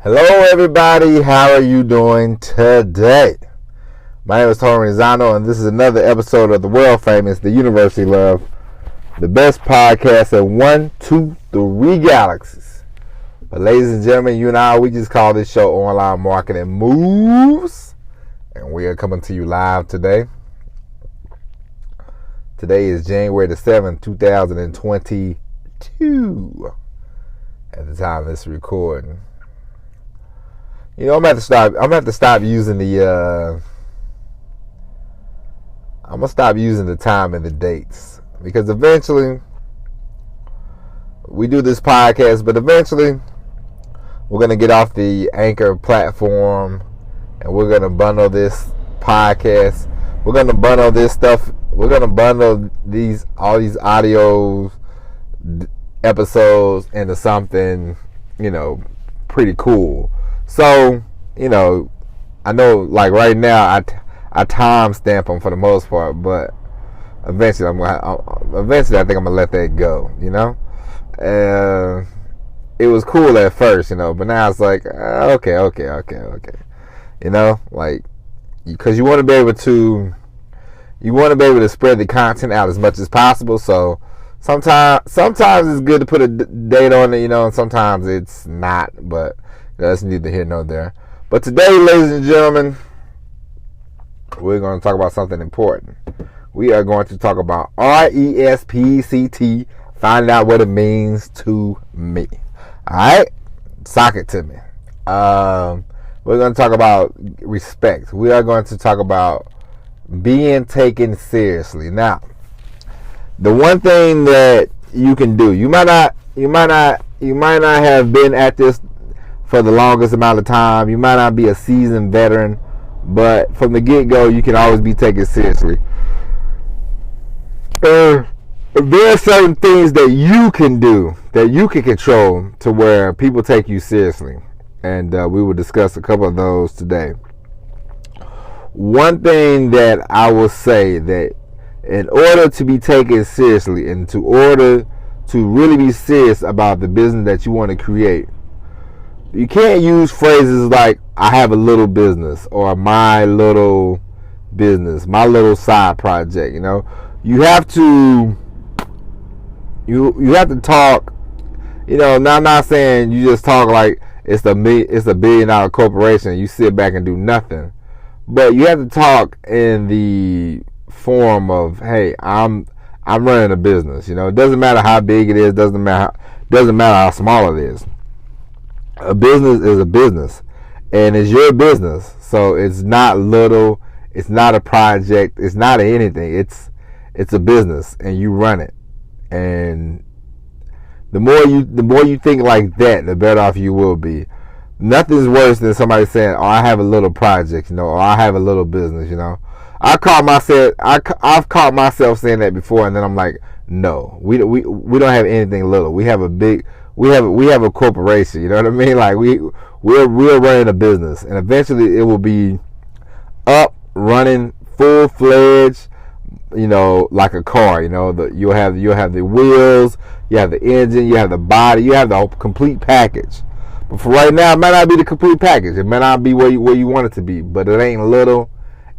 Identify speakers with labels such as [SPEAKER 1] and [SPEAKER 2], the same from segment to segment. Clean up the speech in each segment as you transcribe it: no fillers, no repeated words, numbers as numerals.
[SPEAKER 1] Hello everybody, how are you doing today? My name is Tony Rizano and this is another episode of the world famous, the University Love, the best podcast in 1, 2, 3 galaxies. But ladies and gentlemen, you and I, we just call this show Online Marketing Moves. And we are coming to you live today. Today is January the 7th, 2022. At the time of this recording. You know, I'm gonna have to stop using the I'm gonna stop using the time and the dates, because eventually we do this podcast, but eventually we're gonna get off the Anchor platform and we're gonna bundle this podcast. We're gonna bundle this stuff. We're gonna bundle all these audio episodes into something, pretty cool. So, I know, like right now, I timestamp them for the most part, but eventually, I think I'm gonna let that go. It was cool at first, but now it's like, okay. Like, because you want to be able to spread the content out as much as possible. So sometimes it's good to put a date on it, and sometimes it's not, but that's neither here nor there. But today, ladies and gentlemen, we're going to talk about something important. We are going to talk about RESPCT, find out what it means to me. Alright? Sock it to me. We're going to talk about respect. We are going to talk about being taken seriously. Now, the one thing that you can do, you might not have been at this for the longest amount of time. You might not be a seasoned veteran, but from the get-go, you can always be taken seriously. There are certain things that you can do, that you can control, to where people take you seriously. And we will discuss a couple of those today. One thing that I will say, that in order to be taken seriously and to order to really be serious about the business that you want to create, you can't use phrases like, I have a little business, or my little business, my little side project. You have to talk, now I'm not saying you just talk like it's a $1 billion corporation, you sit back and do nothing. But you have to talk in the form of, hey, I'm running a business. It doesn't matter how big it is, doesn't matter how small it is. A business is a business, and it's your business. So it's not little, it's not a project, it's not anything. It's a business, and you run it. And the more you think like that, the better off you will be. Nothing's worse than somebody saying, "Oh, I have a little project," or "I have a little business." I've caught myself saying that before, and then I'm like, "No, we don't have anything little. We have a corporation." You know what I mean? Like we're running a business, and eventually it will be up, running, full fledged. Like a car. You'll have the wheels, you have the engine, you have the body, you have the whole complete package. But for right now, it might not be the complete package. It might not be where you want it to be. But it ain't little.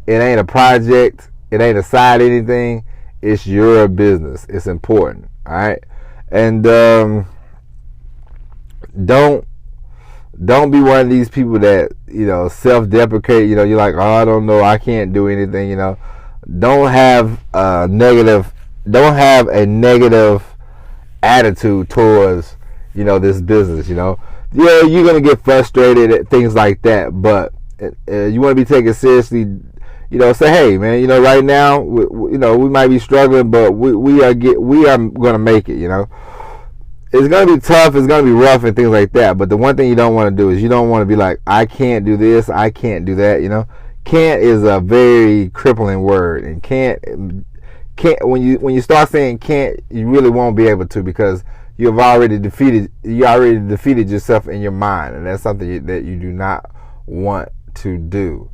[SPEAKER 1] It ain't a project. It ain't a side anything. It's your business. It's important. All right. And don't be one of these people that self-deprecate. You're like, oh, I don't know, I can't do anything. Don't have a negative attitude towards this business. Yeah, you're gonna get frustrated at things like that, but you want to be taken seriously. Say, hey, man, right now, we might be struggling, but we are gonna make it. It's gonna be tough, it's gonna be rough, and things like that. But the one thing you don't want to do is you don't want to be like, I can't do this, I can't do that. Can't is a very crippling word, and can't when you start saying can't, you really won't be able to, because you already defeated yourself in your mind, and that's something that you do not want to do.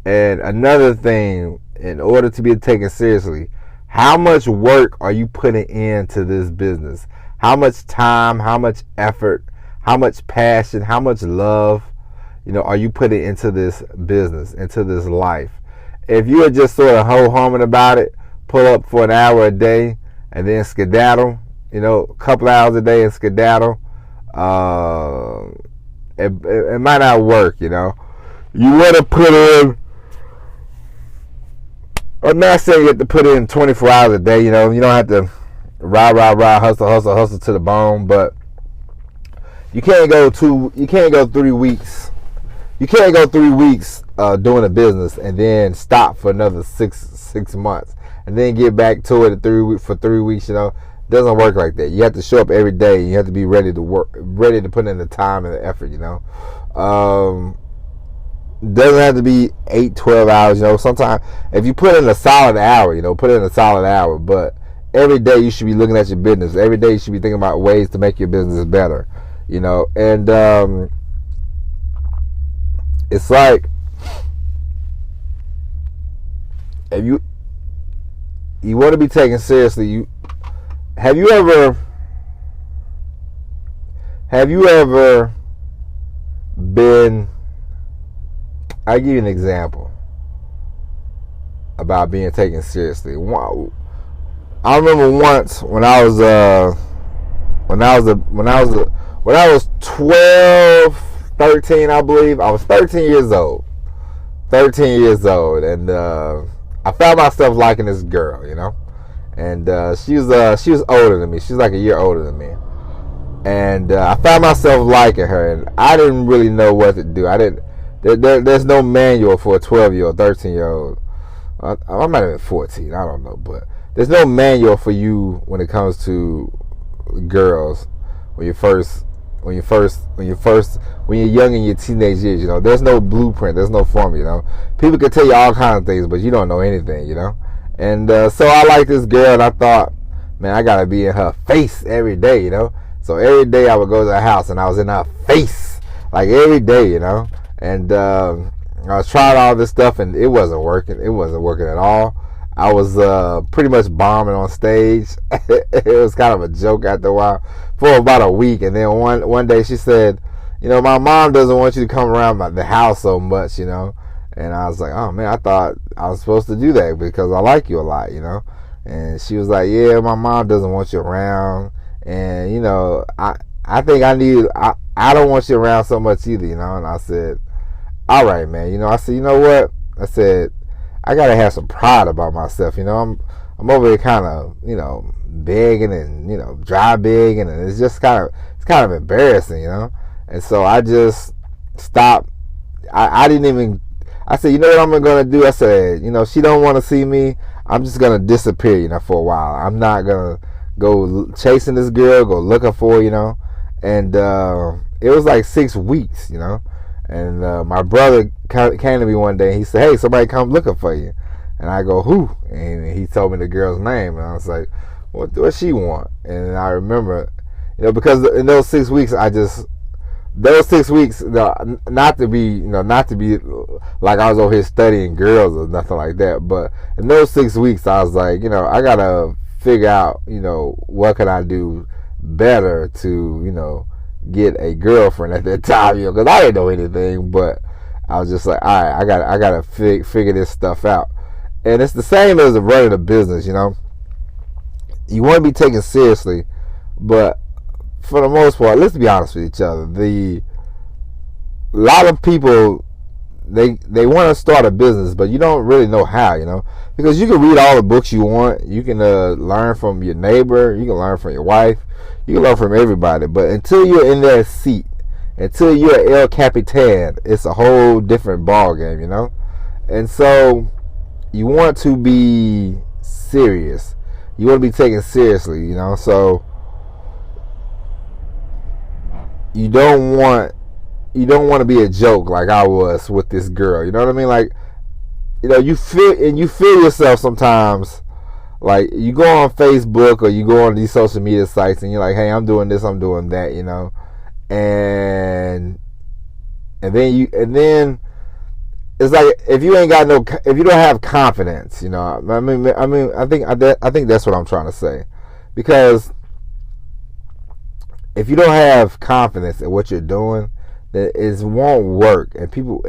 [SPEAKER 1] And another thing, in order to be taken seriously, how much work are you putting into this business? How much time, how much effort, how much passion, how much love are you putting into this business, into this life? If you are just sort of ho-humming about it, pull up for an hour a day and then skedaddle, a couple hours a day and skedaddle, it might not work, You want to put in, I'm not saying you have to put in 24 hours a day, you don't have to hustle to the bone, but you can't go 3 weeks. You can't go 3 weeks doing a business and then stop for another six months and then get back to it for 3 weeks. It doesn't work like that. You have to show up every day. You have to be ready to work, ready to put in the time and the effort. Doesn't have to be 8-12 hours. Sometimes if you put in a solid hour, but every day you should be looking at your business. Every day you should be thinking about ways to make your business better. And it's like, if you want to be taken seriously, have you ever been, I'll give you an example about being taken seriously. I remember once when I was 12, 13, I believe. I was 13 years old. And I found myself liking this girl, And she was older than me. She was like a year older than me. And I found myself liking her, and I didn't really know what to do. There's no manual for a 12-year-old, 13-year-old. I might have been 14. I don't know, but there's no manual for you when it comes to girls when you're young in your teenage years. There's no blueprint, there's no formula. People can tell you all kinds of things, but you don't know anything. And so I liked this girl, and I thought, man, I gotta be in her face every day. So every day I would go to the house, and I was in her face like every day. And I was trying all this stuff, and it wasn't working. It wasn't working at all. I was pretty much bombing on stage. It was kind of a joke after a while, for about a week. And then one day she said, my mom doesn't want you to come around the house so much, And I was like, oh man, I thought I was supposed to do that because I like you a lot, And she was like, yeah, my mom doesn't want you around, and I think I don't want you around so much either, And I said, all right, man, I said, you know what? I said, I gotta have some pride about myself, I'm over here kind of, begging and dry begging, and it's just kind of embarrassing, And so I just stopped. I didn't even. I said, you know what I'm gonna do? I said, she don't want to see me. I'm just gonna disappear, for a while. I'm not gonna go chasing this girl, go looking for her, And it was like 6 weeks, And my brother came to me one day, and he said, hey, somebody come looking for you. And I go, who? And he told me the girl's name, and I was like, what she want? And I remember, because in those 6 weeks, not to be like I was over here studying girls or nothing like that, but in those 6 weeks, I was like, I gotta figure out, what can I do better to, get a girlfriend at that time, because I didn't know anything, but I was just like, all right, I gotta figure this stuff out. And it's the same as running a business, You want to be taken seriously, but for the most part, let's be honest with each other. A lot of people, they want to start a business, but you don't really know how, because you can read all the books you want. You can learn from your neighbor. You can learn from your wife. You can learn from everybody. But until you're in that seat, until you're El Capitan, it's a whole different ball game, And so you want to be serious. You want to be taken seriously, So you don't want to be a joke like I was with this girl. You know what I mean? Like, you feel yourself sometimes. Like, you go on Facebook or you go on these social media sites and you're like, hey, I'm doing this, I'm doing that, and then it's like, if you don't have confidence, I think that's what I'm trying to say, because if you don't have confidence in what you're doing, it won't work, and people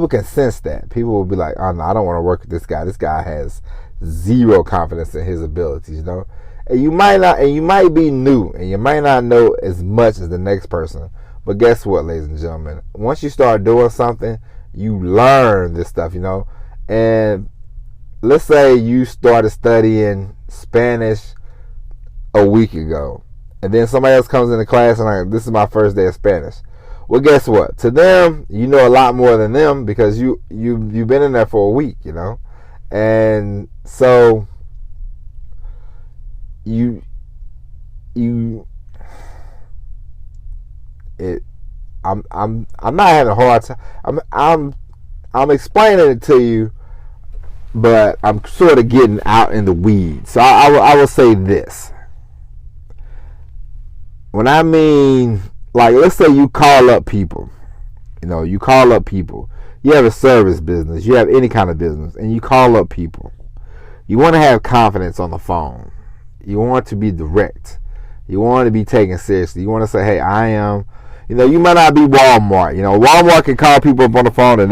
[SPEAKER 1] can sense that. People will be like, oh no, I don't want to work with this guy. This guy has zero confidence in his abilities, you know. And you might be new, and you might not know as much as the next person. But guess what, ladies and gentlemen? Once you start doing something, you learn this stuff, you know. And let's say you started studying Spanish a week ago, and then somebody else comes into class and like, this is my first day of Spanish. Well, guess what? To them, you know a lot more than them because you've been in there for a week, you know, and so I'm not having a hard time. I'm explaining it to you, but I'm sort of getting out in the weeds. So I will say this. When I mean, like, let's say you call up people. You know, you call up people. You have a service business. You have any kind of business. And you call up people. You want to have confidence on the phone. You want to be direct. You want to be taken seriously. You want to say, hey, I am. You know, you might not be Walmart. You know, Walmart can call people up on the phone and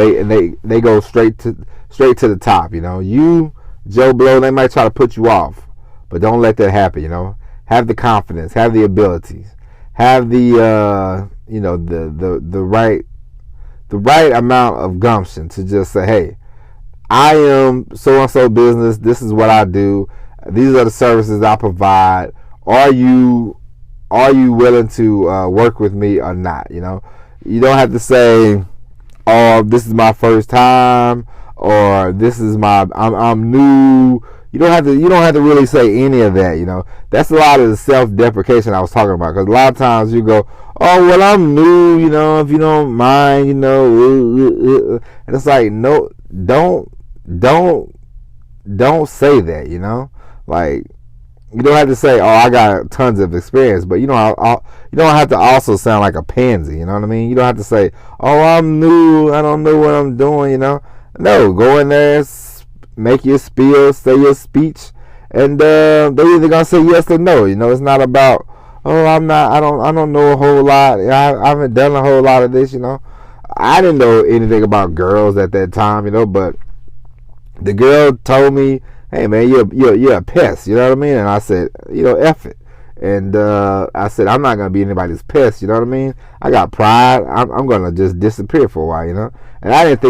[SPEAKER 1] they go straight to the top. You know, you, Joe Blow, they might try to put you off. But don't let that happen, you know. Have the confidence. Have the abilities. Have the the right amount of gumption to just say, hey, I am so and so business. This is what I do. These are the services I provide. Are you willing to work with me or not? You know, you don't have to say, oh, this is my first time, or this is I'm new. You don't have to really say any of that, you know. That's a lot of the self-deprecation I was talking about. Because a lot of times you go, oh, well, I'm new, you know, if you don't mind, you know. And it's like, no, don't say that, you know. Like, you don't have to say, oh, I got tons of experience. But you don't have to also sound like a pansy, you know what I mean? You don't have to say, oh, I'm new, I don't know what I'm doing, you know. No, go in there, make your spiel, say your speech, and they're either gonna say yes or no. You know, it's not about, oh, I don't know a whole lot. I haven't done a whole lot of this. You know, I didn't know anything about girls at that time. You know, but the girl told me, hey man, you're a pest. You know what I mean? And I said, you know, F it. And I said, I'm not gonna be anybody's pest. You know what I mean? I got pride. I'm gonna just disappear for a while. You know. And I didn't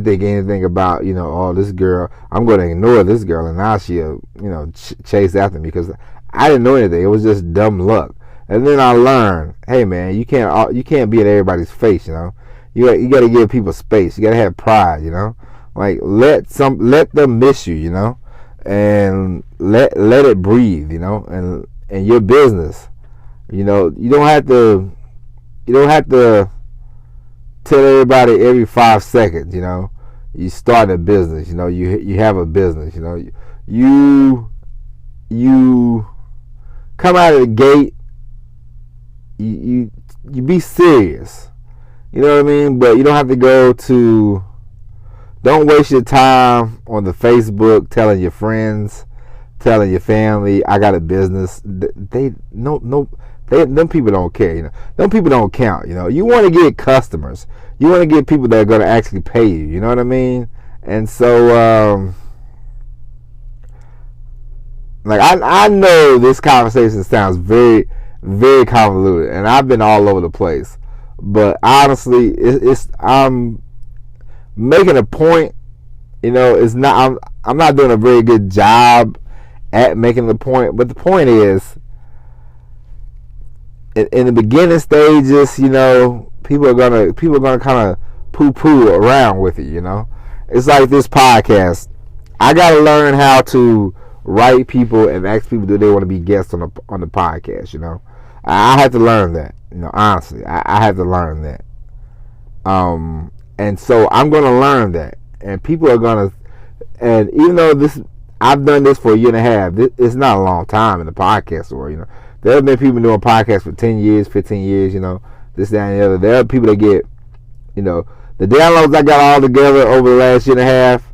[SPEAKER 1] think anything about, you know, oh, this girl, I'm going to ignore this girl and now she'll, you know, chase after me, because I didn't know anything. It was just dumb luck. And then I learned, hey man, you can't be at everybody's face, you know. You got to give people space. You got to have pride, you know. Like let them miss you, you know, and let it breathe, you know, and your business, you know, you don't have to tell everybody every 5 seconds, you know, you start a business, you know, you have a business, you know, you come out of the gate, you be serious, you know what I mean? But you don't have to don't waste your time on the Facebook telling your friends, telling your family, I got a business. Them people don't care, you know. Them people don't count, you know. You want to get customers. You want to get people that are going to actually pay you. You know what I mean? And so, like I know this conversation sounds very, very convoluted, and I've been all over the place. But honestly, I'm making a point. You know, it's not. I'm not doing a very good job at making the point. But the point is, in the beginning stages, you know, people are gonna kind of poo around with it. You know, it's like this podcast. I gotta learn how to write people and ask people, do they want to be guests on the podcast? You know, I had to learn that. You know, honestly, I had to learn that. And so I'm gonna learn that, and people are gonna. And even though I've done this for a year and a half, it's not a long time in the podcast world. You know, there have been people doing podcasts for 10 years, 15 years. You know, this, that, and the other. There are people that get, you know, the downloads I got all together over the last year and a half.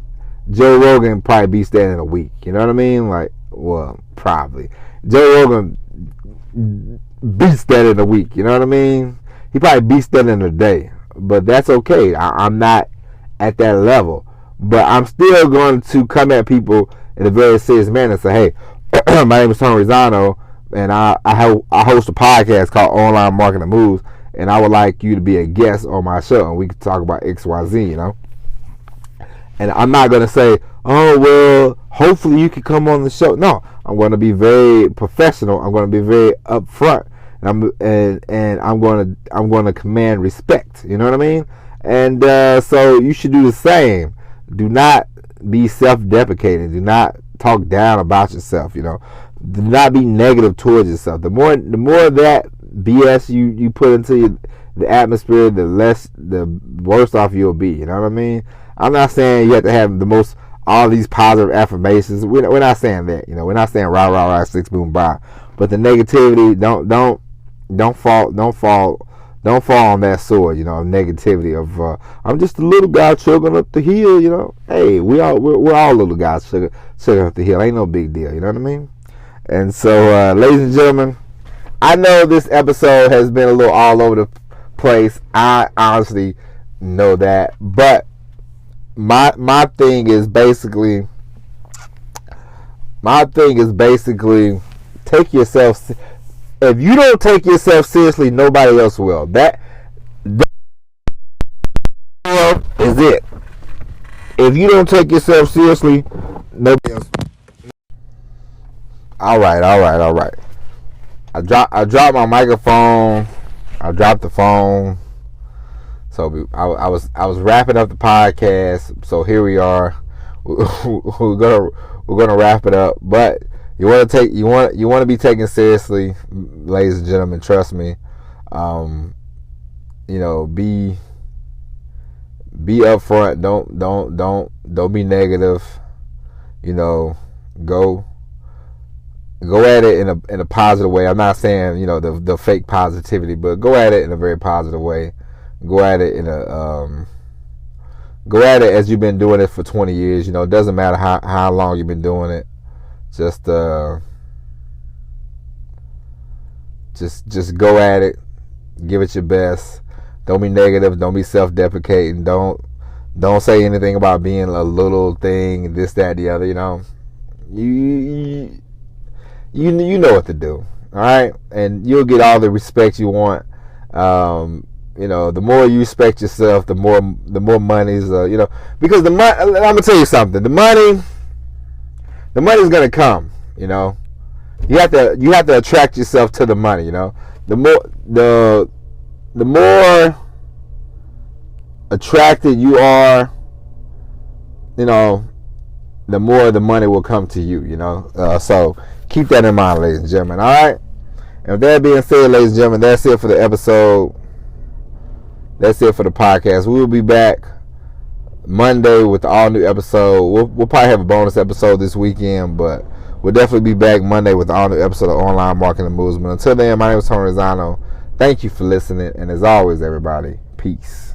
[SPEAKER 1] Joe Rogan probably beats that in a week. You know what I mean? Like, well, probably. Joe Rogan beats that in a week. You know what I mean? He probably beats that in a day, but that's okay. I'm not at that level, but I'm still going to come at people in a very serious manner and say, hey, my name is Tony Rizzano, and I host a podcast called Online Marketing Moves, and I would like you to be a guest on my show, and we can talk about XYZ, you know. And I'm not going to say, oh, well, hopefully you can come on the show. No, I'm going to be very professional. I'm going to be very upfront, and I'm going to command respect. You know what I mean? And so you should do the same. Do not be self-deprecating. Do not talk down about yourself. You know, do not be negative towards yourself. The more that BS you put into the atmosphere, the worse off you'll be. You know what I mean? I'm not saying you have to have all these positive affirmations. We're not saying that. You know, we're not saying rah rah rah, six boom bye. But the negativity, don't fall on that sword. You know, of negativity of I'm just a little guy chugging up the hill. You know, hey, we're all little guys chugging up the hill. Ain't no big deal. You know what I mean? And so, ladies and gentlemen, I know this episode has been a little all over the place. I honestly know that, but my thing is basically take yourself. If you don't take yourself seriously, nobody else will. That is it. If you don't take yourself seriously, nobody else. All right. I dropped my microphone. I dropped the phone. So I was wrapping up the podcast. So here we are. We're gonna wrap it up. But you want to be taken seriously, ladies and gentlemen. Trust me. You know, be upfront. Don't be negative. You know, go at it in a positive way. I'm not saying, you know, the fake positivity, but go at it in a very positive way. Go at it as you've been doing it for 20 years. You know, it doesn't matter how long you've been doing it. Just go at it. Give it your best. Don't be negative. Don't be self-deprecating. Don't say anything about being a little thing, this, that, the other. You know, you know what to do. All right, and you'll get all the respect you want. You know, the more you respect yourself, the more money's, you know, because the money, I'm gonna tell you something, the money's gonna come. You know, you have to attract yourself to the money. You know, the more attracted you are, you know, the more the money will come to you. You know, so keep that in mind, ladies and gentlemen. All right, and with that being said, ladies and gentlemen, that's it for the episode. That's it for the podcast. We will be back Monday with the all new episode. We'll probably have a bonus episode this weekend, but we'll definitely be back Monday with the all new episode of Online Marketing Moves. But until then, my name is Tony Rizzano. Thank you for listening, and as always, everybody, peace.